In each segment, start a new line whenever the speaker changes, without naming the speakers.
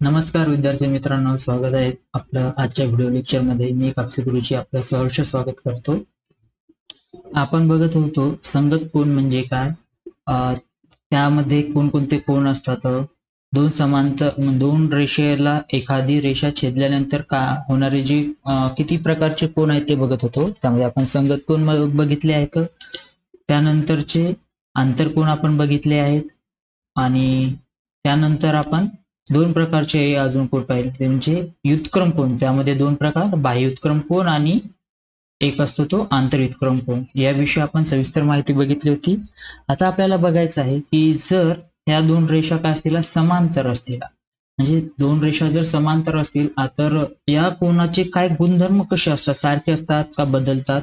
नमस्कार विद्यार्थी मित्रांनो, स्वागत आहे आपलं आजच्या व्हिडिओ लेक्चरमध्ये. मी कापसे गुरुजी आपलं सहर्ष स्वागत करतो. आपण बघत होतो संगत कोन म्हणजे काय, त्यामध्ये कोणकोणते कोन असतात, दोन समांतर दोन रेषेला एखादी रेषा छेदल्यानंतर का होणारे जे किती प्रकारचे कोन आहेत ते बघत होतो. त्यामध्ये आपण संगत कोन बघितले आहेत, त्यानंतरचे आंतरकोन आपण बघितले आहेत आणि त्यानंतर आपण दोन प्रकारचे अजून कोन पाहिले, ते म्हणजे व्युत्क्रम कोन. त्यामध्ये दोन प्रकार, बाह्य व्युत्क्रम कोन आणि एक असतो तो आंतरव्युत्क्रम कोन. याविषयी आपण सविस्तर माहिती बघितली होती. आता आपल्याला बघायचं आहे की जर ह्या दोन रेषा काय असतील, समांतर असतील, म्हणजे दोन रेषा जर समांतर असतील तर या कोनाचे काय गुणधर्म कसे असतात, सारखे असतात का बदलतात,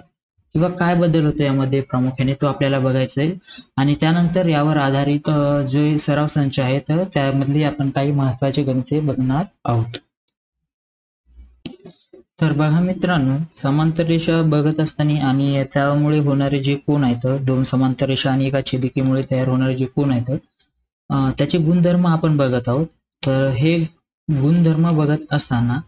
किंवा काय बदल होतो यामध्ये प्रामुख्याने, तो आपल्याला बघायचा आहे. आणि त्यानंतर यावर आधारित जे सराव संच आहेत त्यामधली आपण काही महत्वाचे गणिते बघणार आहोत. तर बघा मित्रांनो, समांतर रेषा बघत असताना आणि त्यामुळे होणारे जे कोन आहेत, दोन समांतर रेषा आणि एका छेदिकेमुळे तयार होणारे जे कोन आहेत त्याचे गुणधर्म आपण बघत आहोत. तर हे गुणधर्म बघत असताना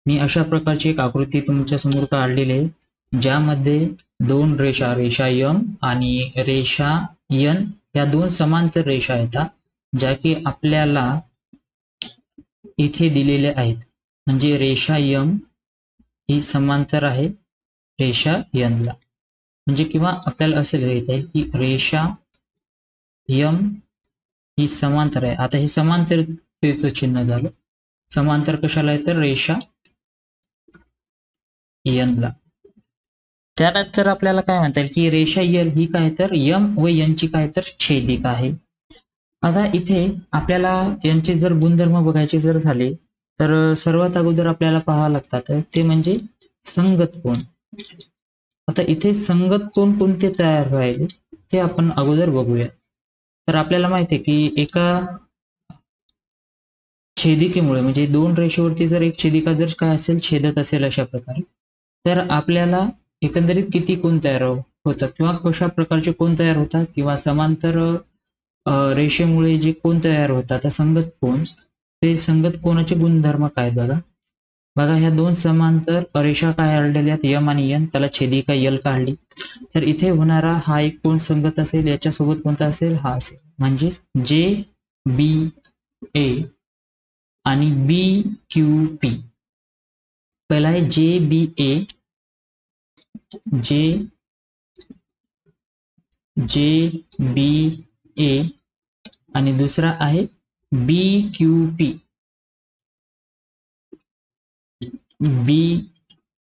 मी अशा प्रकारची एक आकृती तुमच्या समोर काढलेली आहे, ज्यामध्ये दोन रेषा, रेषा यम आणि रेषा यन, या दोन समांतर रेषा आहेत, ज्या की आपल्याला इथे दिलेल्या आहेत. म्हणजे रेषा यम ही समांतर आहे रेषा यन ला, म्हणजे किंवा आपल्याला असे लिहिता येईल की रेषा यम ही समांतर आहे. आता हे समांतरतेचं चिन्ह झालं. समांतर कशाला आहे तर रेषा यन ला. त्यानंतर आपल्याला काय म्हणता येईल की रेषा यल ही काय तर यम व यन ची काय तर छेदिका आहे. आता इथे आपल्याला यांचे जर गुणधर्म बघायचे जर झाले तर सर्वात अगोदर आपल्याला पाहावं लागतात ते म्हणजे संगत कोन. आता इथे संगत कोन कोणते तयार व्हायले ते आपण अगोदर बघूया. तर आपल्याला माहिती आहे की एका छेदिकेमुळे, म्हणजे दोन रेषेवरती जर एक छेदिका जर काय असेल, छेदत असेल अशा प्रकारे, तर आपल्याला एकंदरीत किती कोन तयार होतात किंवा कशा प्रकारचे कोन तयार होतात, किंवा समांतर रेषेमुळे जे कोन तयार होतात संगत कोन, ते संगत कोनाचे गुणधर्म काय बघा. बघा, ह्या दोन समांतर रेषा काय काढलेल्या आहेत यम आणि यन, त्याला छेदिका यल काढली, तर इथे होणारा हा एक कोन संगत असेल, याच्यासोबत कोणता असेल, हा असेल. म्हणजे जे बी ए आणि बी क्यू पी. पहिला आहे जे बी ए, जे बी ए, आणि दुसरा आहे बी क्यू पी, बी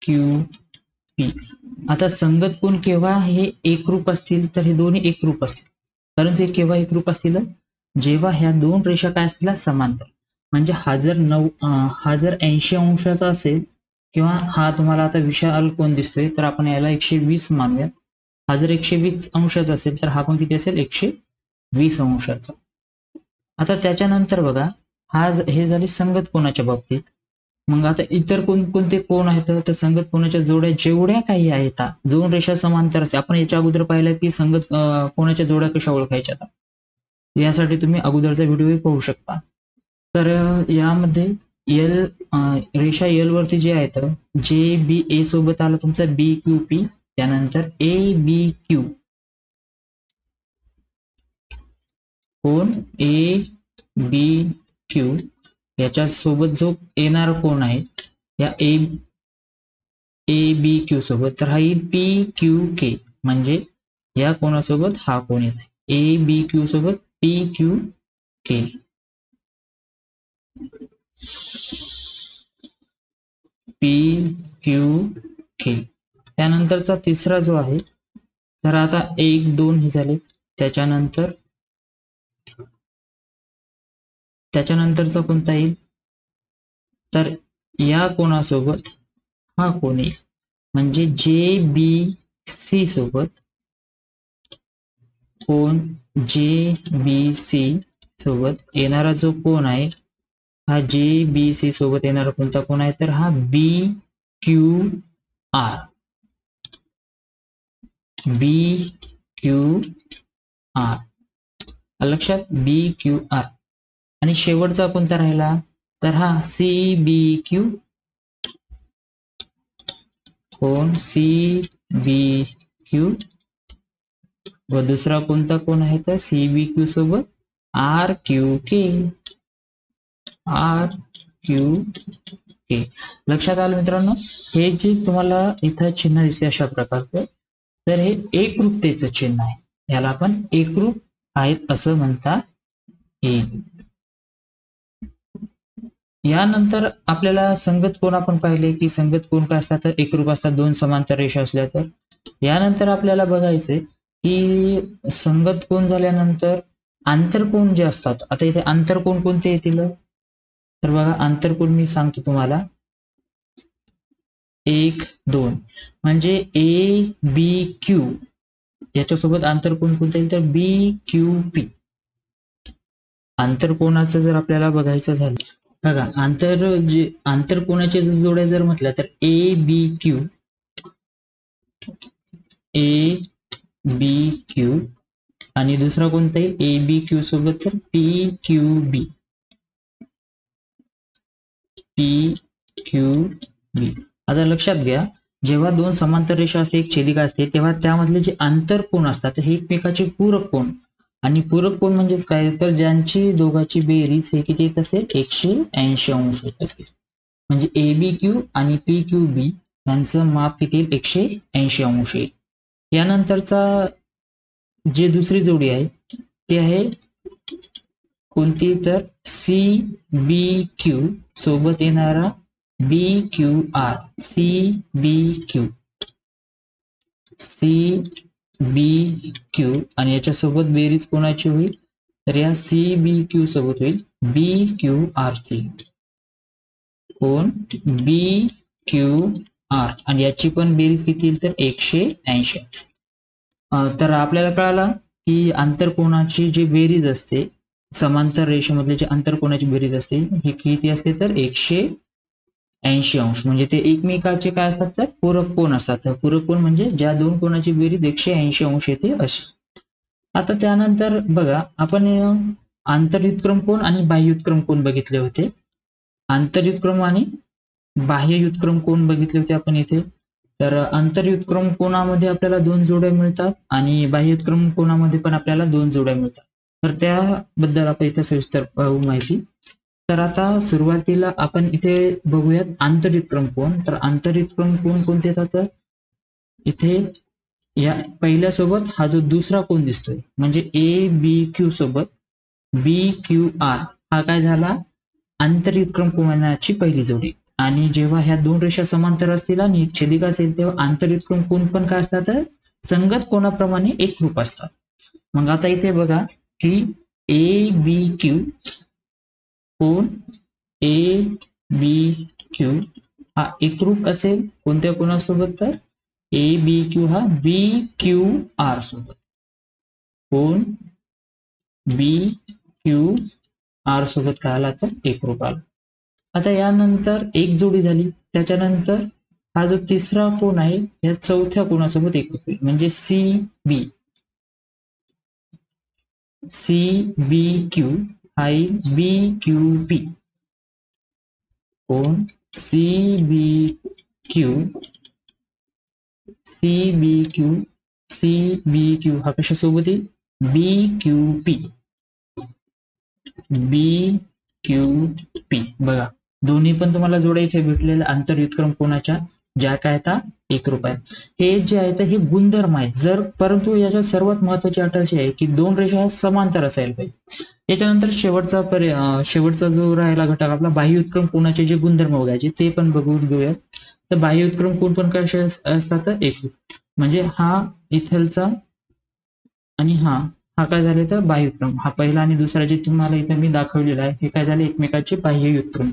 क्यू पी. आता संगत कोन केव्हा हे एकरूप असतील, तर हे दोन्ही एकरूप असतील. परंतु हे केव्हा एकरूप असतील, जेव्हा ह्या दोन रेषा काय असतील समांतर. म्हणजे हा जर 80 अंशाचा असेल, किंवा हा तुम्हाला आता विशाल कोन दिसतोय तर आपण याला 120 मानूयात. हा जर 120 अंशाचा असेल तर हा पण किती असेल, 120 अंशाचा. आता त्याच्यानंतर बघा, हे झाले संगत कोनाच्या बाबतीत. मग आता इतर कोणकोणते कोन आहेत, तर संगत कोनाच्या जोड्या जेवढ्या काही आहेत, दोन रेषा समांतर असते. आपण याच्या अगोदर पाहिलं की संगत कोनाच्या जोड्या कशा ओळखायच्या, यासाठी तुम्ही अगोदरचा व्हिडिओ पाहू शकता. तर यामध्ये यल, रेषा यल वरती जे आहेत, जे बी ए सोबत आलं तुमचा बी क्यू पी, त्यानंतर A B Q, cone A B Q याच्या सोबत जो येणारा कोन आहे या ए बी क्यू सोबत, तर हा पी क्यू के, म्हणजे या कोनासोबत हा कोन येत आहे, ए बी क्यू सोबत पी क्यू के. पी क्यू के. त्यानंतरचा तिसरा जो आहे, तर आता 1 2 हे झाले. त्याच्यानंतरचा कोणता येईल, तर या कोनासोबत हा कोन येईल. म्हणजे जे बी सी सोबत, कोन जे बी सी सोबत येणारा जो कोन आहे, हा जे बी सी सोबत येणारा कोणता कोन आहे, तर हा बी क्यू आर, बी क्यू आर. लक्षात, बी क्यू आर. आणि शेवटचा कोणता राहिला, तर हा सी बी क्यू कोण सी बी क्यू व दुसरा कोणता कोण आहे तर सी बी क्यू सोबत आर क्यू के आर क्यू के. लक्षात आलं मित्रांनो. हे जे तुम्हाला इथं चिन्ह दिसते अशा प्रकारचं तर हे एकरूपतेचं चिन्ह आहे. याला आपण एकरूप आहेत असं म्हणता येईल. यानंतर आपल्याला संगत कोण आपण पाहिले की संगत कोण काय असतात तर एकरूप असतात दोन समांतर रेषा असल्या तर. यानंतर आपल्याला बघायचंय की संगत कोण झाल्यानंतर आंतरकोण जे असतात. आता इथे आंतरकोण कोणते येतील तर बघा आंतरकोण मी सांगतो तुम्हाला 1 2 म्हणजे ए बी क्यू याच्यासोबत आंतरकोण कोणतं येईल तर बी क्यू पी. आंतरकोणाचं जर आपल्याला बघायचं झालं बघा आंतरकोणाच्या जोड्या जर म्हटल्या तर A B Q A B Q आणि दुसरा कोणता येईल ए बी क्यू सोबत तर पी क्यू बी पी क्यू बी. आता लक्षात घ्या जेव्हा दोन समांतर रेषा असते एक छेदिका असते तेव्हा त्यामधले जे आंतरकोण असतात हे एकमेकाचे पूरक कोण आणि पूरक कोण म्हणजेच काय तर ज्यांची दोघांची बेरीज हे किती येत असेल 180 अंश येत असेल. म्हणजे ए बी क्यू आणि पी क्यू बी यांचं माप किती येईल 180 अंश येईल. यानंतरचा जे दुसरी जोडी आहे ती आहे कोणती तर सी बी क्यू सोबत येणारा B Q R C B Q C B Q आणि याच्यासोबत बेरीज कोणाची होईल तर या सी बी क्यू सोबत होईल बी क्यू आर ची कोण बी क्यू आर आणि याची पण बेरीज किती येईल तर 180. तर आपल्याला कळालं की आंतरकोणाची जी बेरीज असते समांतर रेषेमधले जे आंतरकोणाची बेरीज असते ही किती असते तर 180 अंश म्हणजे ते एकमेकाचे काय असतात तर पूरक कोण असतात. तर पूरक कोण म्हणजे ज्या दोन कोणाची बेरीज 180 अंश येते अशी. आता त्यानंतर बघा आपण आंतरयुत्क्रम कोण आणि बाह्ययुत्क्रम कोण बघितले होते. आंतरयुत्क्रम आणि बाह्ययुत्क्रम कोण बघितले होते आपण इथे. तर आंतरयुत्क्रम कोणामध्ये आपल्याला 2 जोड्या मिळतात आणि बाह्ययुत्क्रम कोणामध्ये पण आपल्याला 2 जोड्या मिळतात. तर त्याबद्दल आपण इथे सविस्तर पाहू माहिती. तर आता सुरुवातीला आपण इथे बघूयात आंतरयुत्क्रम कोण. तर आंतरयुत्क्रम कोण कोणते येतात तर इथे या पहिल्या सोबत हा जो दुसरा कोण दिसतोय म्हणजे ए बी क्यू सोबत बी क्यू आर हा काय झाला आंतरयुत्क्रम कोणाची पहिली जोडी. आणि जेव्हा ह्या दोन रेषा समांतर असतील आणि एक छेदिका असेल तेव्हा आंतरयुत्क्रम कोण पण काय असतात तर संगत कोणाप्रमाणे एकरूप असतात. मग आता इथे बघा की ए बी क्यू कोण ए बी क्यू हा एकरूप असेल कोणत्या कोणासोबत तर ए बी क्यू हा बी क्यू आर सोबत कोण बी क्यू आर सोबत काय आला तर एकरूप आला. आता यानंतर एक जोडी झाली त्याच्यानंतर हा जो तिसरा कोण आहे या चौथ्या कोणासोबत एकरूप होईल म्हणजे सी बी क्यू हा बी क्यू पी कोण सी बी क्यू हा कशासोबत येईल बी क्यू पी बघा दोन्ही पण तुम्हाला जोड्या इथे भेटलेल्या आंतरयुत्क्रम कोणाच्या ज्या काय आता एकरूप आहेत. हे जे आहे हे गुणधर्म आहेत जर परंतु याच्यात सर्वात महत्वाची अट अशी आहे की दोन रेषा समांतर असायला पाहिजे. याच्यानंतर शेवटचा जो राहिला घटक आपला बाह्ययुत्क्रम कोणाचे जे गुणधर्म बघायचे ते पण बघून घेऊयात. तर बाह्ययुत्क्रम कोण पण कसे असतात एकरूप म्हणजे हा इथलचा आणि हा काय झाले तर बाह्ययुत्क्रम हा पहिला आणि दुसरा जे तुम्हाला इथे मी दाखवलेला आहे हे काय झाले एकमेकाचे बाह्ययुत्क्रम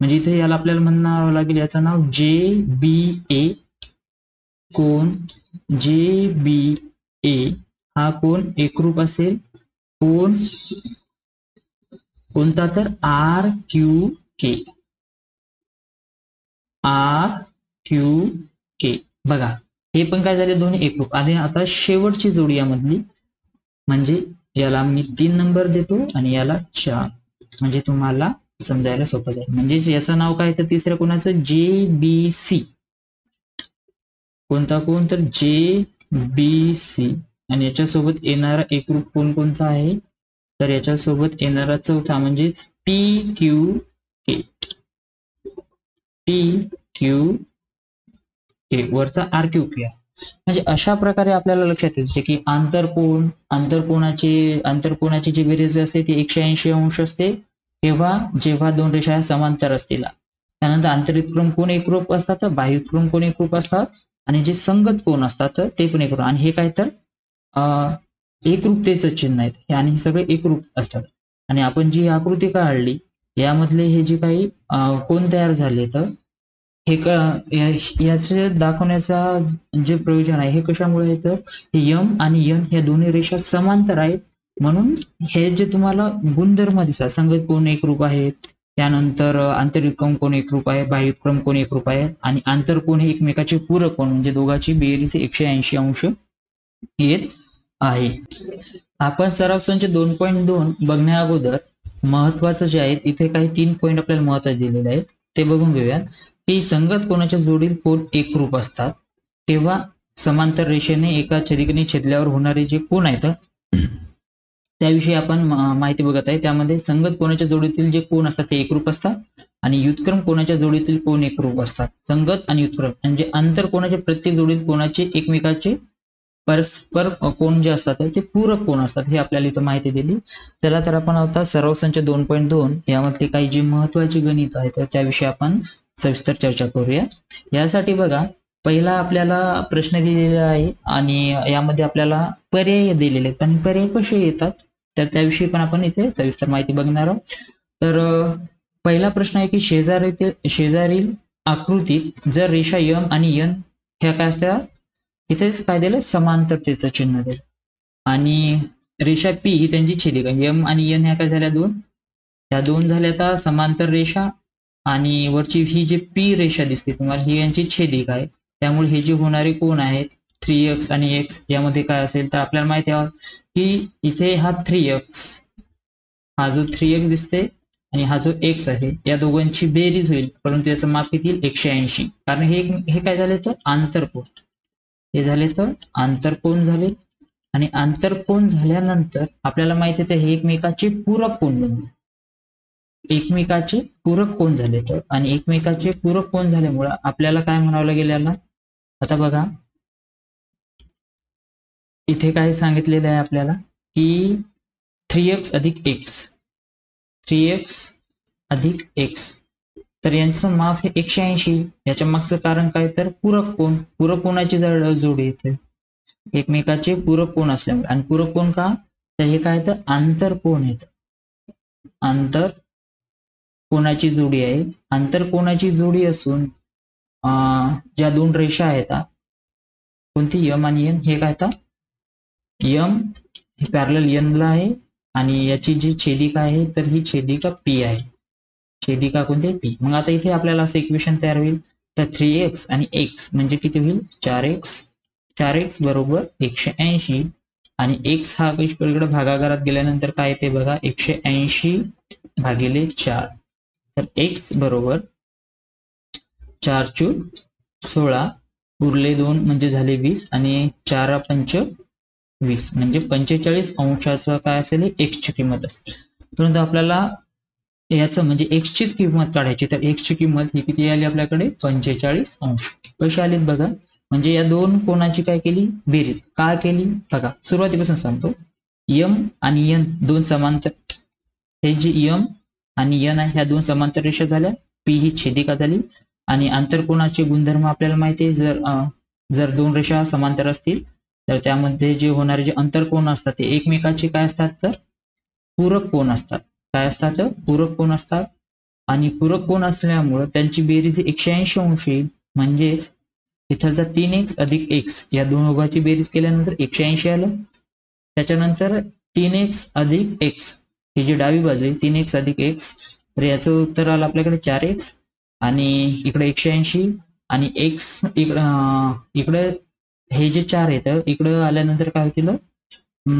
म्हणजे इथे याला आपल्याला म्हणावं लागेल याचं नाव जे बी ए कोण जे बी ए हा कोण एकरूप असेल कोण कोणता तर आर क्यू के बघा हे पण काय झाले दोन्ही एकरूप. आणि आता शेवटची जोडी यामधली म्हणजे याला मी 3 नंबर देतो आणि याला 4 म्हणजे तुम्हाला समजायला सोपं जाईल. म्हणजेच याचं नाव काय तर तिसऱ्या कोणाचं JBC. कोणता कोण तर JBC. आणि याच्यासोबत येणारा एकरूप कोण कोणता आहे तर याच्यासोबत येणारा चौथा म्हणजेच PQK. PQK वरचा RQK. म्हणजे अशा प्रकारे आपल्याला लक्षात येते की आंतरकोणाची जी बेरीज असते ती 180 अंश असते तेव्हा जेव्हा दोन रेषा समांतर असतील. त्यानंतर आंतरयुत्क्रम कोण एकरूप असतात, बाह्युत्क्रम कोण एकरूप असतात आणि जे संगत कोण असतात ते पण एकरूप. आणि हे काय तर एकरूपतेचं चिन्ह आहेत आणि हे सगळे एकरूप असतात. आणि आपण जी आकृती काढली यामधले हे जे काही कोण तयार झाले तर हे याचे दाखवण्याचा जे प्रयोजन आहे हे कशामुळे तर यम आणि यन ह्या दोन्ही रेषा समांतर आहेत म्हणून हे जे तुम्हाला गुणधर्म दिसतात संगत कोण एकरूप आहेत, त्यानंतर आंतरयुत्क्रम कोण एकरूप आहे, बाह्युत्क्रम कोण एकरूप आहे आणि आंतरकोण हे एकमेकाचे पूरक कोण म्हणजे दोघांची बेरीज 180 अंश येत आहे. आपण सराव संच 2.2 बघण्या अगोदर महत्वाचं जे आहे इथे काही 3 पॉईंट आपल्याला महत्वाचे दिलेले आहेत ते बघून घेऊया. की संगत कोणाच्या जोडील कोण एकरूप असतात तेव्हा समांतर रेषेने एका छेदिकेने छेदल्यावर होणारे जे कोण आहेत त्याविषयी आपण माहिती बघत आहे. त्यामध्ये संगत कोणाच्या जोडीतील जे कोण असतात ते एकरूप असतात आणि युत्क्रम कोणाच्या जोडीतील कोण एकरूप असतात. संगत आणि युत्क्रम म्हणजे आंतर कोणाच्या प्रत्येक जोडीत कोणाचे एकमेकाचे परस्पर कोण जे असतात ते पूरक कोण असतात हे आपल्याला इथं माहिती दिली. चला तर आपण आता सराव संच 2.2 यामधली काही जी महत्वाची गणित आहेत त्याविषयी आपण सविस्तर चर्चा करूया. यासाठी बघा पहिला आपल्याला प्रश्न दिलेला आहे आणि यामध्ये आपल्याला पर्याय दिलेले आहेत आणि पर्याय कसे येतात तर त्याविषयी पण आपण इथे सविस्तर माहिती बघणार आहोत. तर पहिला प्रश्न आहे की शेजारील आकृतीत जर रेषा यम आणि यन ह्या काय असतात इथेच काय दिलं समांतरतेचं चिन्ह दिलं आणि रेषा P ही त्यांची छेदिका यम आणि यन ह्या काय झाल्या दोन, ह्या दोन झाल्या आता समांतर रेषा आणि वरची ही जी P रेषा दिसते तुम्हाला ही यांची छेदिका आहे. त्यामुळे हे जे होणारे कोण आहेत 3x आणि x यामध्ये काय असेल तर आपल्याला माहिती आहे की इथे हा 3x हा जो 3x दिसते आणि हा जो x आहे या दोघांची बेरीज होईल परंतु याचं माप किती 180 कारण हे काय झाले तर आंतरकोन हे झाले तर आंतरकोन झाले आणि आंतरकोन झाल्यानंतर आपल्याला माहिती आहे हे एकमेकाचे पूरक कोण बनले, एकमेकाचे पूरक कोण झाले तर आणि एकमेकाचे पूरक कोण झाल्यामुळे आपल्याला काय म्हणावं लागेल याला आता बघा इथे काय सांगितलेलं आहे आपल्याला की 3x अधिक x तर यांचं माप हे 180. याच्या मागचं कारण काय तर पूरक कोणाची जोडी येते एकमेकाचे पूरक कोण असल्यामुळे आणि पूरक कोण का तर हे काय तर आंतरकोन येत आंतर कोणाची जोडी आहे. आंतरकोणाची जोडी असून ज्या दोन रेषा आहेत कोणती यम आणि यन हे काय तर यम हे पॅरलल यन ला आहे आणि याची जी छेदिका आहे तर ही छेदिका P आहे. छेदिका कोणती P. मग आता इथे आपल्याला असं इक्वेशन तयार होईल तर 3x आणि x म्हणजे किती होईल 4x बरोबर 180 आणि x हा इकडे भागाकारात गेल्यानंतर काय येते बघा 180 भागिले 4 तर x बरोबर 4 चूक 16 उरले 2 म्हणजे झाले 20 आणि 4 पंच 20 म्हणजे 45 अंशाचं काय असेल x ची किंमत असेल. परंतु आपल्याला याचं म्हणजे x चीच किंमत काढायची तर x ची किंमत ही किती आली आपल्याकडे 45 अंश. कशी आलीत बघा म्हणजे या दोन कोणाची काय केली बेरीज काय केली बघा सुरुवातीपासून सांगतो यम आणि यन दोन समांतर हे जे यम आणि यन आहे ह्या दोन समांतर रेषा झाल्या P ही छेदिका झाली आणि आंतरकोणाचे गुणधर्म आपल्याला माहिती आहे जर दोन रेषा समांतर असतील तर त्यामध्ये जे होणारे जे अंतरकोण असतात ते एकमेकाचे काय असतात तर पूरक कोण असतात. काय असतात पूरक कोण असतात आणि पूरक कोण असल्यामुळे त्यांची बेरीज 180 अंश येईल म्हणजेच इथलचा 3x अधिक x या दोन दोघांची बेरीज केल्यानंतर 180 आलं. त्याच्यानंतर 3x अधिक x ही जी डावी बाजू आहे 3x अधिक x तर याचं उत्तर आलं आपल्याकडे 4x आणि इकडे 180 आणि x इकडे हे जे 4 आहेत इकडं आल्यानंतर काय होतील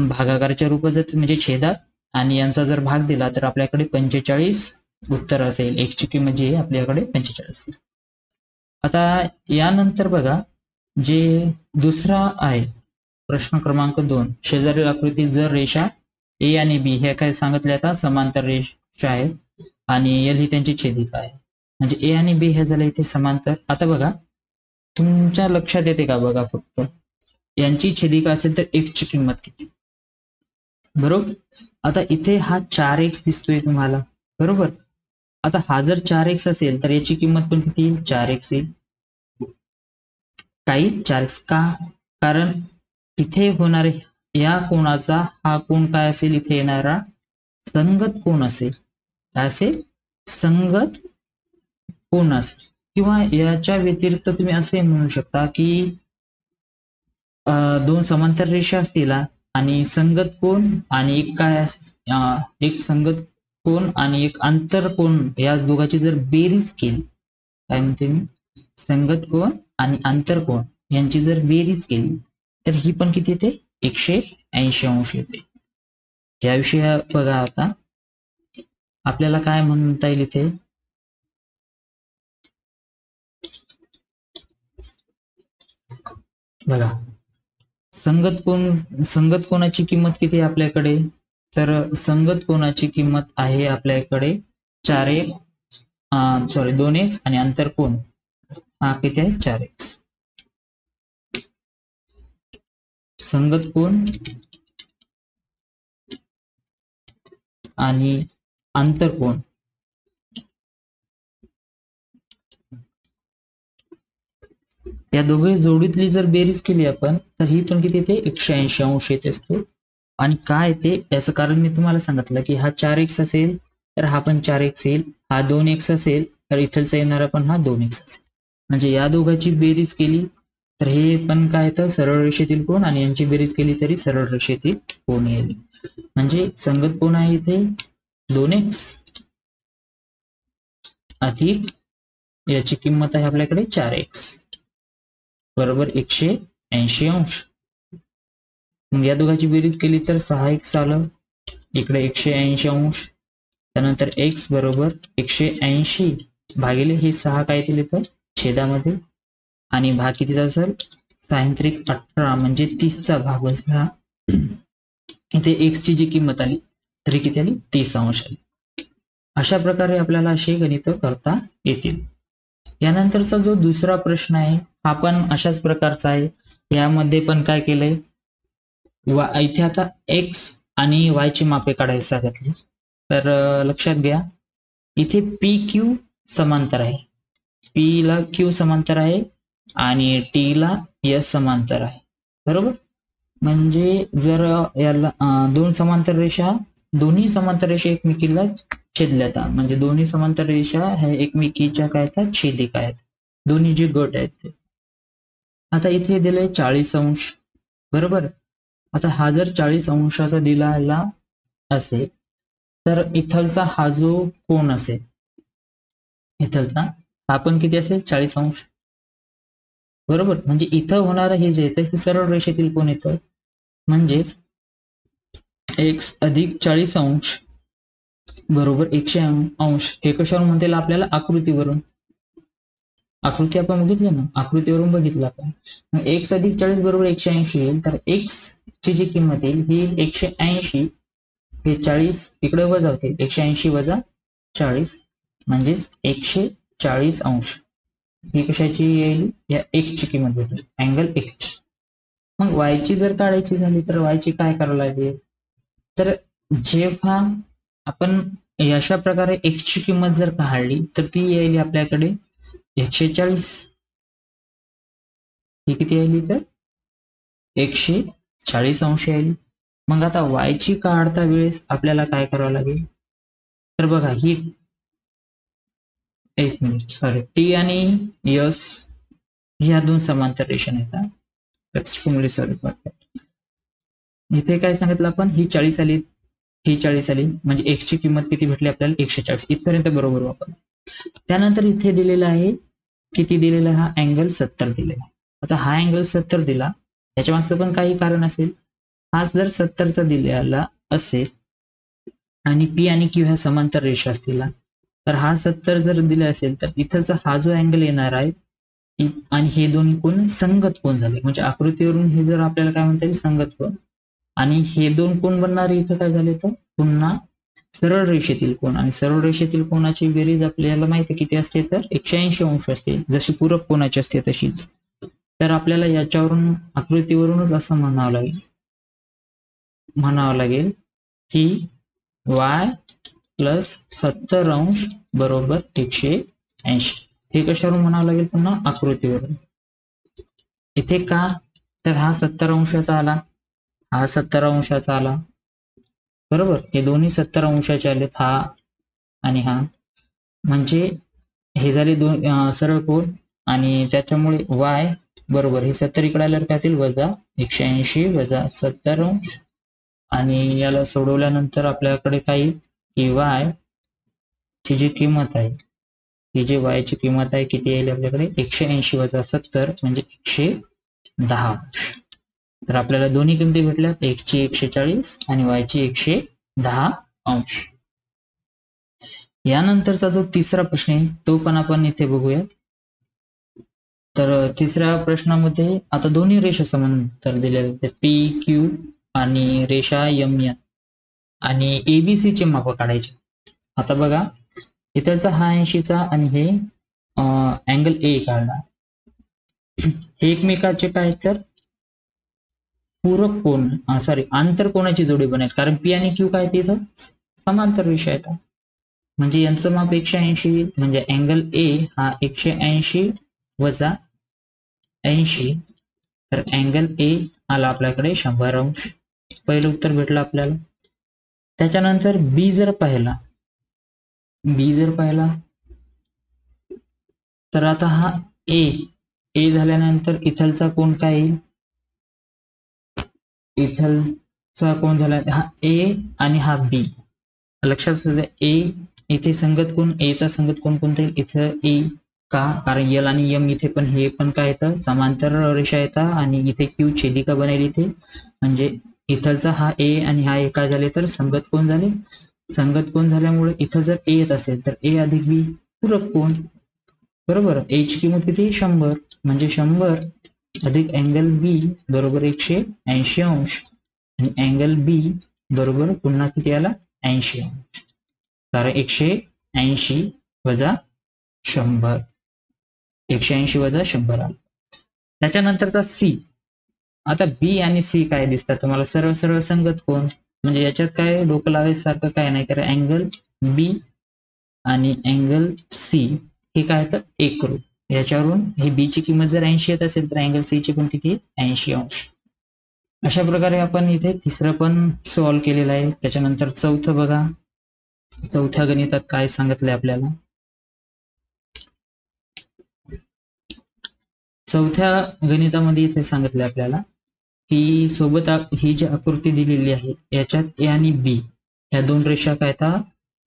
भागाकाराच्या रूपात म्हणजे छेदात आणि यांचा जर भाग दिला तर आपल्याकडे 45 उत्तर असेल. x ची किंमत जी आहे आपल्याकडे 45. आता यानंतर बघा, जे दुसरा आहे प्रश्न क्रमांक 2, शेजारील आकृतीत जर रेषा ए आणि बी हे काय सांगितले, आता समांतर रेषा आहेत आणि एल ही त्यांची छेदिका आहे. म्हणजे ए आणि बी हे झाले इथे समांतर. आता बघा, तुमच्या लक्षात येते का बघा, फक्त यांची छेदिका असेल तर x ची किंमत किती, बरोबर. आता इथे हा 4x दिसतोय तुम्हाला, बरोबर. आता हा जर 4x असेल तर याची किंमत पण किती येईल, 4x येईल. काही 4x का, कारण इथे होणारे या कोणाचा हा कोण काय असेल, इथे येणारा संगत कोण असेल. काय असेल, संगत कोण असेल. किंवा याच्या व्यतिरिक्त तुम्ही असे म्हणू शकता की दोन समांतर रेषा असतील आणि संगत कोण आणि एक काय एक संगत कोण आणि एक आंतर कोण, या दोघांची जर बेरीज केली, काय म्हणते मी, संगत कोण आणि आंतर कोण यांची जर बेरीज केली तर ही पण किती येते, 180 अंश येते. याविषयी बघा, आता आपल्याला काय म्हणता येईल इथे, बघा, संगत कोणाची किंमत किती आहे आपल्याकडे, तर संगत कोणाची किंमत आहे आपल्याकडे 2x आणि आंतर कोण हा किती आहे, 4x. संगत कोण आणि आंतर कोण या दोघे जोडीतली जर बेरीज केली आपण तर ही पण किती येते, 180 अंश येते असतो. आणि काय येते याचं कारण मी तुम्हाला सांगितलं की हा 4x असेल तर हा पण 4x येईल, हा 2x असेल तर इथलचा येणारा पण हा 2x असेल. म्हणजे या दोघांची बेरीज केली तर हे पण काय येतं, सरळ रेषेतील कोण, आणि यांची बेरीज केली तरी सरळ रेषेतील कोण येईल. म्हणजे संगत कोण आहे इथे, 2x अधिक याची किंमत आहे आपल्याकडे 4x बरोबर 180 अंश. मग या दोघांची बेरीज केली तर 6x आलं, इकडे 180 अंश, त्यानंतर x बरोबर 180 भागिले हे 6 काय येतील इथं छेदामध्ये, आणि भाग कितीचा असेल, 6×18 म्हणजे 30चा भाग बसला. इथे x ची जी किंमत आली तरी किती आली, 30 अंश आली. अशा प्रकारे आपल्याला अशी गणित करता येतील. यानंतरचा जो दुसरा प्रश्न आहे हा पण अशाच प्रकारचा आहे. यामध्ये पण काय केलंय, इथे आता x आणि y ची मापे काढायला सांगितली. तर लक्षात घ्या, इथे पी क्यू समांतर आहे, P ला Q समांतर आहे आणि T ला S समांतर आहे, बरोबर. म्हणजे जर याला दोन समांतर रेषा, दोन्ही समांतर रेषा एकमेकीला छेदल्यात, म्हणजे दोन्ही समांतर रेषा ह्या एकमेकीच्या काय आहेत, छेदिका आहेत, दोन्ही जे गट आहेत ते. आता इथे दिलंय 40 अंश, बरोबर. आता हा जर 40 अंशाचा दिलेला असेल तर इथलचा हा जो कोण असेल, इथलचा हा पण किती असेल, 40 अंश, बरोबर. म्हणजे इथं होणारं हे जे येतं हे सरळ रेषेतील कोण येतं, म्हणजेच x अधिक 40 अंश बरोबर 180 अंश. हे कशावरून म्हणता येईल आपल्याला, आकृतीवरून. आकृती आपण बघितली ना, आकृतीवरून बघितलं आपण. मग x अधिक 40 बरोबर 180 येईल, तर x ची जी किंमत येईल ही 180, हे 40 इकडे वजा होते, 180 वजा 40 म्हणजेच 140 अंश. ही कशाची येईल, या x ची किंमत भेटेल, अँगल x. मग y ची जर काढायची झाली तर y ची काय करावं लागेल, तर जेव्हा आपण अशा प्रकारे x ची किंमत जर काढली तर ती येईल आपल्याकडे 140. ही किती येईल तर 140 अंश येईल. मग आता y ची काढता वेळेस आपल्याला काय करावं लागेल, तर बघा ही एक मिनिट सॉरी, T आणि S ह्या दोन समांतर रेषा येतात. Extremely sorry for that. इथे काय सांगितलं आपण, ही 40 आली, ही 40 आली, म्हणजे x ची किंमत किती भेटली आपल्याला, 140. इथपर्यंत बरोबर वापर. त्यानंतर इथे दिलेला आहे किती दिलेला, हा अँगल 70 दिलेला. आता हा अँगल 70 दिला, त्याच्या मागचं पण काही कारण असेल. हा जर 70चा दिलेला असेल आणि P आणि Q ह्या समांतर रेषा असतील तर हा 70 जर दिला असेल तर इथलचा हा जो अँगल येणार आहे आणि हे दोन्ही कोण संगत कोण झाले, म्हणजे आकृतीवरून हे जर आपल्याला काय म्हणता येईल संगत कोण, आणि हे दोन कोण बनणारे इथं काय झाले तर पुन्हा सरळ रेषेतील कोण, आणि सरळ रेषेतील कोणाची बेरीज आपल्याला माहिती किती असते तर 180 अंश असते, जशी पूरक कोणाची असते तशीच. तर आपल्याला याच्यावरून आकृतीवरूनच असं म्हणावं लागेल की y प्लस 70 अंश बरोबर 180. हे कशावरून म्हणावं लागेल पुन्हा आकृतीवरून. इथे का तर हा 70 अंशाचा आला, हा 70 अंशाचा आला, बरोबर, हे दोन्ही 70 अंशाचे आलेत, हा आणि हा, म्हणजे हे झाले दोन सरळ कोन, आणि त्याच्यामुळे y बरोबर हे 70 इकडे आल्यावर काय येतील वजा 180 वजा 70 अंश, आणि याला सोडवल्यानंतर आपल्याकडे काय की y ची जी किंमत आहे, ही जी y ची किंमत आहे किती येईल आपल्याकडे 180 वजा 70 म्हणजे 110 अंश. तर आपल्याला दोन्ही किमती भेटल्यात, x ची 140 आणि y ची 110 अंश. यानंतरचा जो तिसरा प्रश्न आहे तो पण आपण इथे बघूया. तर तिसऱ्या प्रश्नामध्ये आता दोन्ही रेषा समांतर दिलेल्या आहेत, पी क्यू आणि रेषा एम एन, आणि एबीसी चे माप काढायचे. आता बघा इथलचा हा 80चा आणि हे अँगल ए काढला, हे एकमेकाचे काय तर पूरक कोण सॉरी आंतर कोणाची जोडी बनेल, कारण पी आणि क्यू काय तिथं समांतर रेषा आहेत, म्हणजे यांचं माप 180, म्हणजे अँगल ए हा 180 वजा 80, तर अँगल ए आला आपल्याकडे 100 अंश. पहिलं उत्तर भेटलं आपल्याला. त्याच्यानंतर बी जर पाहिला तर आता हा ए झाल्यानंतर इथलचा कोण काय येईल, इथलचा कोण झाला हा ए आणि हा बी, लक्षात असू द्या ए इथे संगत कोण, ए चा संगत कोण कोणता येईल इथं ए, का कारण एल आणि एम इथे पण हे पण काय येतं समांतर रेषा येतात, आणि इथे क्यू छेदिका बनेल इथे, म्हणजे इथलचा हा ए आणि हा ए काय झाले तर संगत कोण झाले. संगत कोण झाल्यामुळे इथं जर ए येत असेल तर ए अधिक बी पूरक कोण, बरोबर. ए ची किंमत किती 100, म्हणजे 100 अधिक अँगल बी बरोबर 180 अंश, आणि अँगल बी बरोबर पुन्हा किती आला 80 अंश, कारण 180 वजा 100, 180 वजा 100 आला. त्याच्यानंतरचा सी. आता बी आणि सी काय दिसतात तुम्हाला, सरळ सरळ संगत कोण, म्हणजे याच्यात काय डोकं लावायसारखं काय नाही, कारण अँगल बी आणि अँगल सी हे काय तर एकरूप, याच्यावरून हे बी ची किंमत जर 80 येत असेल तर अँगल सी ची पण किती 80 अंश. अशा प्रकारे आपण इथे तिसरं पण सॉल्व्ह केलेलं आहे. त्याच्यानंतर चौथं बघा, चौथ्या गणितात काय सांगितलंय आपल्याला. चौथ्या गणितामध्ये इथे सांगितलंय आपल्याला की सोबत ही जी आकृती दिलेली आहे याच्यात ए आणि बी या दोन रेषा काय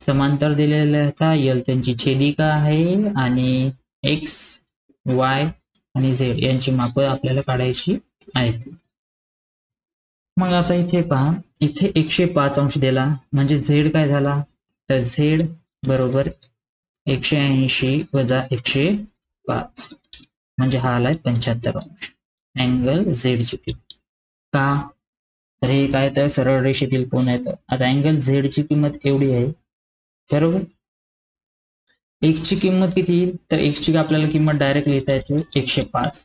समांतर दिलेल्या आहेत, यल त्यांची छेदिका आहे, आणि एक्स वाय आणि झेड यांची माप आपल्याला काढायची आहेत. मग आता इथे पहा, इथे 105 अंश दिला, म्हणजे झेड काय झाला तर झेड बरोबर 180 वजा 105, म्हणजे हा आलाय 75 अंश अँगल झेड ची किंमत. का तर हे काय तर सरळ रेषेतील कोण आहेत. आता अँगल झेड ची किंमत एवढी आहे, बरोबर. एक्स ची किंमत किती येईल तर एक्स ची आपल्याला किंमत डायरेक्ट लिहिता येते 105,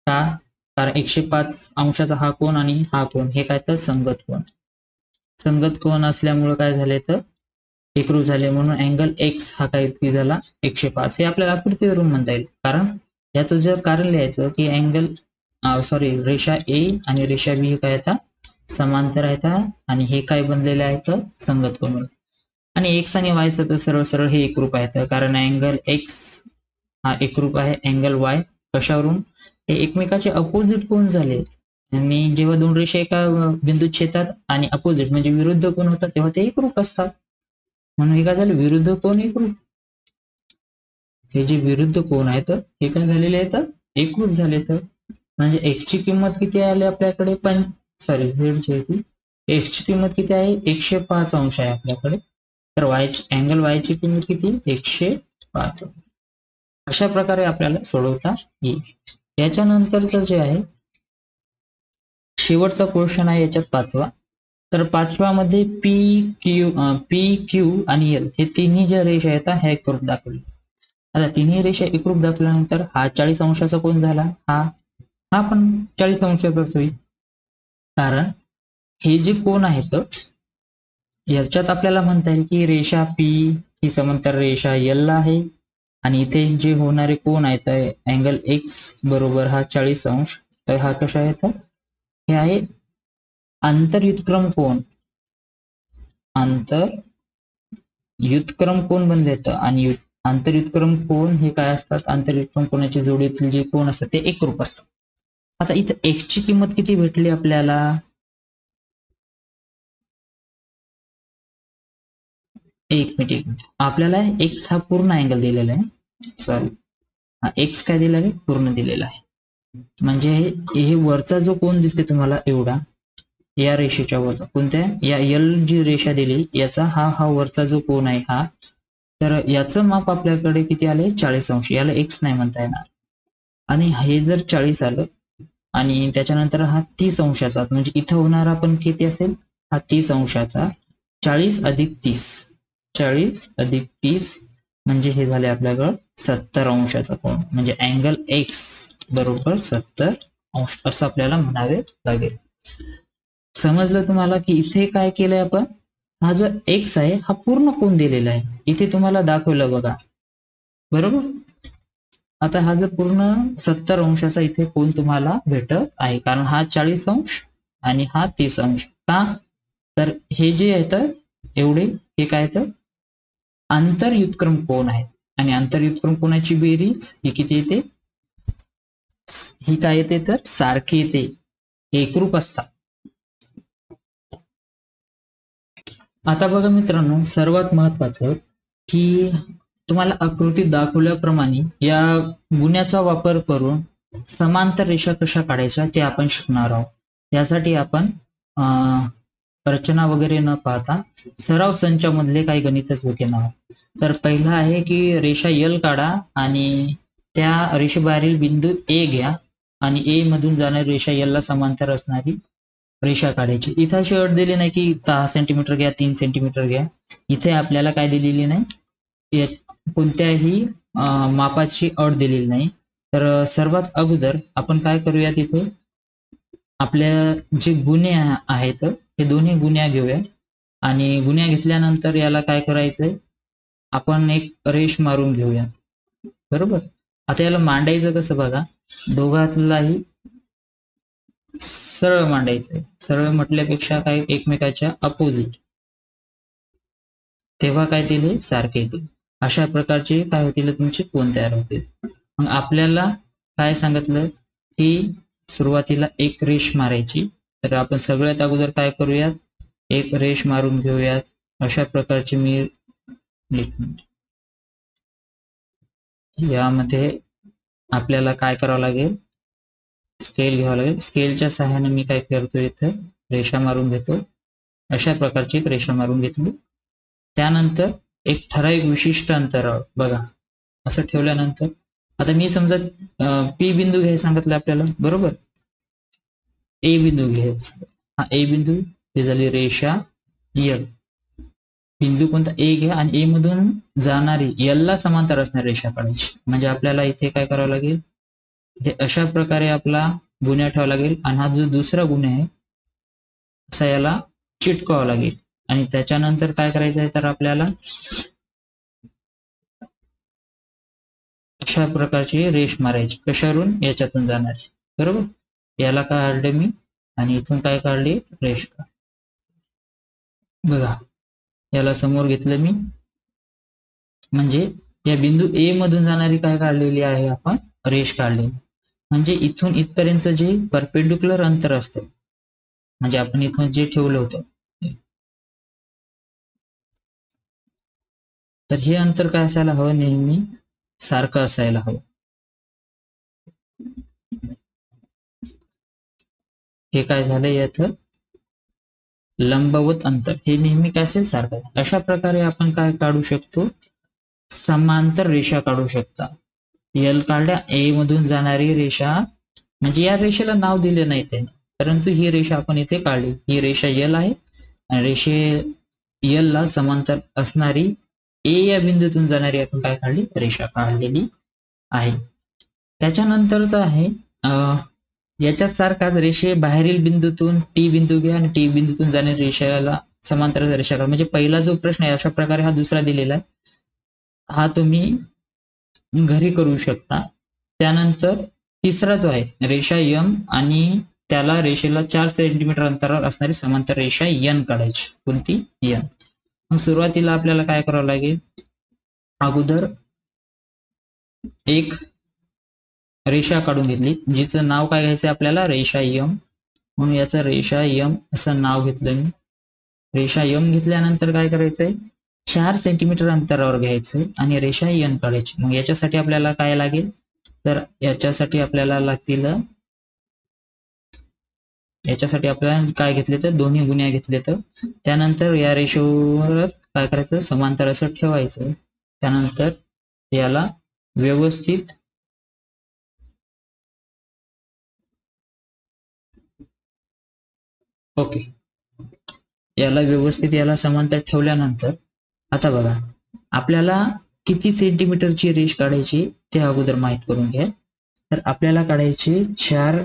का कारण 105 अंशाचा हा कोण आणि हा कोण हे काय तर संगत कोण, संगत कोण असल्यामुळे काय झाले तर एकरूप झाले, म्हणून अँगल एक्स हा काय किती झाला 105. हे आपल्याला आकृतीवरून म्हणता येईल, कारण याचं जर कारण लिहायचं की अँगल रेषा ए आणि रेषा बी काय येतात समांतर आहेत, आणि हे काय बनलेले आहेत संगत कोण, आणि एक्स आणि वाय तर सरळ सरळ हे एकरूप आहेत, कारण अँगल एक्स हा एकरूप आहे अँगल वाय, कशावरून हे एकमेकाचे अपोजिट कोण झाले, आणि जेव्हा दोन रेषा एका बिंदूत छेदतात आणि अपोजिट म्हणजे विरुद्ध कोण होतात तेव्हा ते एकरूप असतात, म्हणून हे काय झालं विरुद्ध कोण एकरूप. हे जे विरुद्ध कोण आहेत हे काय झालेले आहेत एकरूप झाले, तर म्हणजे एक्स ची किंमत किती आली आपल्याकडे झेड ची होती, एक्स ची किंमत किती आहे 105 अंश आहे आपल्याकडे, तर अँगल वायची किंमत किती 105. अशा प्रकारे आपल्याला सोडवता येईल. याच्यानंतरचं जे आहे शेवटचा क्वेश्चन आहे याच्यात 5वा. तर 5व्यामध्ये पी क्यू आणि एल हे तिन्ही ज्या रेषा आहेत ह्या एकरूप दाखवली. आता तिन्ही रेषा एकरूप दाखवल्यानंतर हा 40 अंशाचा कोन झाला, हा पण 40 अंशाचाच होईल. कारण हे जे कोन आहेत याच्यात आपल्याला म्हणता येईल की रेषा पी ही समांतर रेषा एल ला आहे आणि इथे जे होणारे कोन आहेत अँगल एक्स बरोबर हा 40 अंश. तर हा कशा आहे, तर हे आहे आंतरयुत्क्रम कोन. आंतरयुत्क्रम कोन बनले तर आणि आंतरयुत्क्रम कोन हे काय असतात, आंतरयुत्क्रम कोनाच्या जोडीतील जे कोन असतात ते एकरूप असतात. आता इथं एक्स ची किंमत किती भेटली आपल्याला, एक मिनिट आपल्याला एक्स हा पूर्ण अँगल दिलेला आहे. सॉरी, हा एक्स काय दिलेला आहे, पूर्ण दिलेला आहे. म्हणजे हे वरचा जो कोन दिसते तुम्हाला एवढा, या रेषेच्या वरचा, कोणत्या, या एल जी रेषा दिली याचा हा वरचा जो कोन आहे हा, तर याचं माप आपल्याकडे किती आले, 40 अंश. याला एक्स नाही म्हणता येणार. आणि हे जर 40 आलं आणि त्याच्यानंतर हा 30 अंशाचा, म्हणजे इथं होणारा पण किती असेल, हा 30 अंशाचा, 40 अधिक 30, 40 अधिक 30 म्हणजे हे झाले आपल्याकडं 70 अंशाचा कोन. म्हणजे अँगल एक्स बरोबर 70 अंश असं आपल्याला म्हणावे लागेल. समजलं तुम्हाला की इथे काय केलंय आपण, हा जो एक्स आहे हा पूर्ण कोन दिलेला आहे, इथे तुम्हाला दाखवलं बघा, बरोबर. आता हा जर पूर्ण 70 अंशाचा इथे कोन तुम्हाला भेटत आहे, कारण हा 40 अंश आणि हा 30 अंश. का, तर हे जे आहेत एवढे, हे काय तर आंतरयुत्क्रम कोन आहेत आणि आंतरयुत्क्रम कोनाची बेरीज ही किती येते, ही काय येते तर सारखी येते, एकरूप असतात. आता बघा मित्रांनो, सर्वात महत्वाचं की तुम्हाला आकृतीत दाखवल्याप्रमाणे या गुण्याचा वापर करून समांतर रेषा कशा काढायच्या ते आपण शिकणार आहोत. यासाठी आपण रचना वगैरे न पाहता सराव संचामधले काही गणितच घेणार आहोत. तर पहिला आहे की रेषा यल काढा आणि त्या रेषेबाहेरील बिंदू ए घ्या आणि ए मधून जाणारी रेषा यल ला समांतर असणारी रेषा काढायची. इथं अशी अट दिली नाही की 10 सेंटीमीटर घ्या, 3 सेंटीमीटर घ्या. इथे आपल्याला काय दिलेली नाही, कोणत्याही मापाची अट दिलेली नाही. तर सर्वात अगोदर आपण काय करूया, तिथे आपल्या जे गुणे आहेत हे दोन्ही गुन्ह्या घेऊया आणि गुन्ह्या घेतल्यानंतर याला काय करायचंय, आपण एक रेष मारून घेऊया, बरोबर. आता याला मांडायचं कसं बघा, दोघातलाही सरळ मांडायचंय. सरळ म्हटल्यापेक्षा काय एकमेकाच्या अपोजिट, तेव्हा काय दिले, सारखे येतील. अशा प्रकारचे काय होतील, तुमचे कोन तयार होतील. मग आपल्याला काय सांगितलं की सुरुवातीला एक रेष मारायची. तर आपण सगळ्यात अगोदर काय करूयात, एक रेष मारून घेऊयात. अशा प्रकारचे मी यामध्ये आपल्याला काय करावं लागेल, स्केल घ्यावं लागेल. स्केलच्या सहाय्याने मी काय करतो, इथं रेषा मारून घेतो. अशा प्रकारची एक रेषा मारून घेतली. त्यानंतर एक ठराविक विशिष्ट अंतरावर बघा असं ठेवल्यानंतर आता मी समजा पी बिंदू घ्यायला सांगितलं आपल्याला, बरोबर. ए बिंदू घ्यायचा, हा ए बिंदू, ही झाली रेषा यल. बिंदू कोणता, ए घ्या आणि ए मधून जाणारी यल ला समांतर असणारी रेषा काढायची. म्हणजे आपल्याला इथे काय करावं लागेल, इथे अशा प्रकारे आपला गुन्हा ठेवावा लागेल आणि हा जो दुसरा गुन्हा आहे असा याला चिटकावा लागेल. आणि त्याच्यानंतर काय करायचं आहे, तर आपल्याला अशा प्रकारची रेष मारायची. कशावरून, याच्यातून जाणारी, बरोबर. याला काय काढले मी आणि इथून काय काढली, रेष का, बघा याला समोर घेतलं मी. म्हणजे या बिंदू ए मधून जाणारी काय काढलेली आहे, आपण रेष काढली. म्हणजे इथून इथपर्यंत जे परपेंडिक्युलर अंतर असतं, म्हणजे आपण इथून जे ठेवलं होतं, तर हे अंतर काय असायला हवं, नेहमी सारखं असायला हवं. हे काय झालं, यात लंबवत अंतर हे नेहमी काय असेल सारखं. अशा प्रकारे आपण काय काढू शकतो, समांतर रेषा काढू शकता. यल काढल्या, ए मधून जाणारी रेषा, म्हणजे या रेषेला नाव दिले नाही त्याने, परंतु ही रेषा आपण इथे काढली. ही रेषा यल आहे आणि रेषे यल ला समांतर असणारी ए या बिंदूतून जाणारी आपण काय काढली, रेषा काढलेली आहे. त्याच्यानंतरच आहे याच्या सारखाच रेषे बाहेरील बिंदूतून टी बिंदू घ्या आणि टी बिंदूतून जाणारी रेषेला समांतर रेषा काढा. म्हणजे पहिला जो प्रश्न आहे अशा प्रकारे हा दुसरा दिलेला आहे, हा तुम्ही घरी करू शकता. त्यानंतर तिसरा जो आहे रेषा यम आणि त्याला रेषेला 4 सेंटीमीटर अंतरावर असणारी समांतर रेषा यन काढायची. कोणती, यन. मग सुरुवातीला आपल्याला काय करावं लागेल, अगोदर एक रेषा काढून घेतली जिचं नाव काय घ्यायचं आपल्याला, रेषा यम. म्हणून याचं रेषा यम असं नाव घेतलं मी. रेषा यम घेतल्यानंतर काय करायचंय, 4 सेंटीमीटर अंतरावर घ्यायचंय आणि रेषा यन काढायची. मग याच्यासाठी आपल्याला काय लागेल, तर याच्यासाठी आपल्याला लागतील, याच्यासाठी आपल्याला काय घेतले तर दोन्ही गुन्ह्या घेतले. तर त्यानंतर या रेषेवर काय करायचं, समांतर असं ठेवायचं. त्यानंतर याला व्यवस्थित ओके, याला व्यवस्थित याला समांतर ठेवल्यानंतर आता बघा आपल्याला किती सेंटीमीटरची रेष काढायची ते अगोदर माहित करून घ्या. तर आपल्याला काढायची 4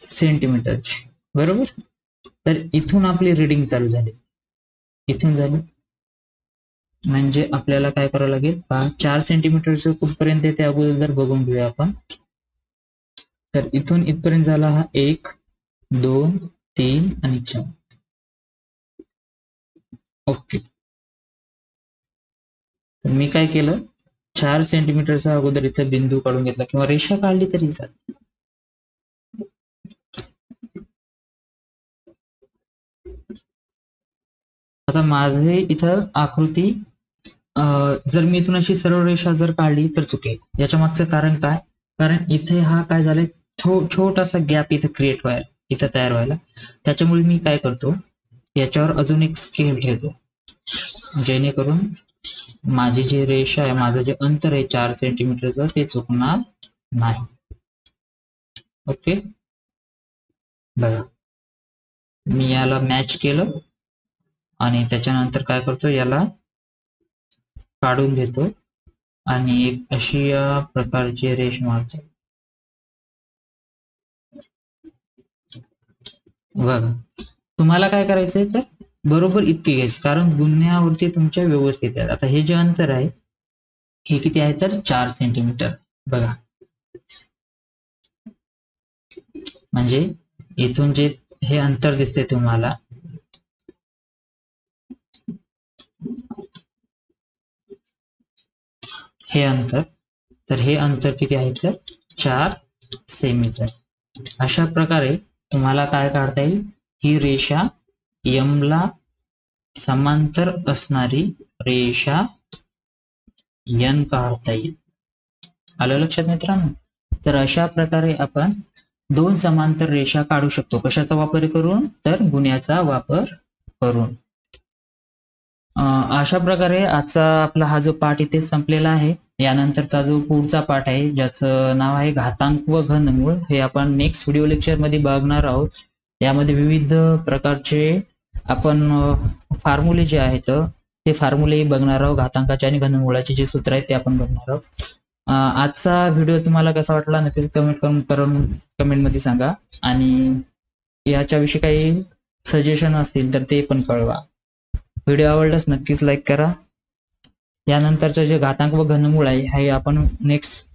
सेंटीमीटरची, बरोबर. तर इथून आपली रीडिंग चालू झाली, इथून झाली. म्हणजे आपल्याला काय करावं लागेल, 4 सेंटीमीटरचं कुठपर्यंत ते अगोदर बघून घेऊया आपण. तर इथून इथपर्यंत झाला हा 1 2 3 आणि 4. ओके, तर मी काय केलं, 4 सेंटीमीटरचा अगोदर इथं बिंदू काढून घेतला किंवा रेषा काढली तरी चालेल. आता माझे इथं आकृती जर मी इथून अशी सरळ रेषा जर काढली तर चुकेल. याच्या मागचं कारण काय, कारण इथे हा काय झालंय, छोटासा गॅप इथं क्रिएट व्हायला, इथं तयार व्हायला. त्याच्यामुळे मी काय करतो, याच्यावर अजून एक स्केल ठेवतो, जेणेकरून माझी जी रेषा आहे, माझं जे अंतर आहे 4 सेंटीमीटरचं ते चुकणार नाही. ओके, बघा मी याला मॅच केलं आणि त्याच्यानंतर काय करतो, याला काढून घेतो आणि एक अशी या प्रकारची रेष मारतो. बघा तुम्हाला काय करायचंय, तर बरोबर इतके घ्यायचे, कारण गुन्ह्यावरती तुमच्या व्यवस्थित आहे. आता हे जे अंतर आहे हे किती आहे, तर 4 सेंटीमीटर. बघा म्हणजे इथून जे हे अंतर दिसते तुम्हाला, हे अंतर, तर हे अंतर किती आहे, तर 4 सेमीचं आहे. अशा प्रकारे तुम्हाला काय काढता येईल, ही रेषा यम ला समांतर असणारी रेषा यन काढता येईल. आलं लक्षात मित्रांनो. तर अशा प्रकारे आपण 2 समांतर रेषा काढू शकतो. कशाचा वापर करून, तर गुन्ह्याचा वापर करून. अशा प्रकारे आजचा आपला हा जो पाठ इथे संपलेला आहे. यानंतरचा जो पुढचा पाठ आहे ज्याचं नाव आहे घातांक व घनमूळ, हे आपण नेक्स्ट व्हिडिओ लेक्चर मध्ये बघणार आहोत. यामध्ये विविध प्रकारचे आपण फॉर्म्युले जे आहेत ते फॉर्म्युले बघणार आहोत. घातांकाचे आणि घनमूळाचे जे सूत्र आहेत ते आपण बघणार आहोत. आजचा व्हिडिओ तुम्हाला कसा वाटला नक्कीच कमेंटमध्ये सांगा आणि याच्याविषयी काही सजेशन असतील तर ते पण कळवा. व्हिडिओ आवडल्यास नक्कीच लाईक करा. यानंतरचं जे घातांक व घनमूळ आहे हे आपण नेक्स्ट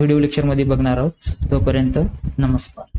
व्हिडिओ लेक्चर मध्ये बघणार आहोत. तोपर्यंत नमस्कार.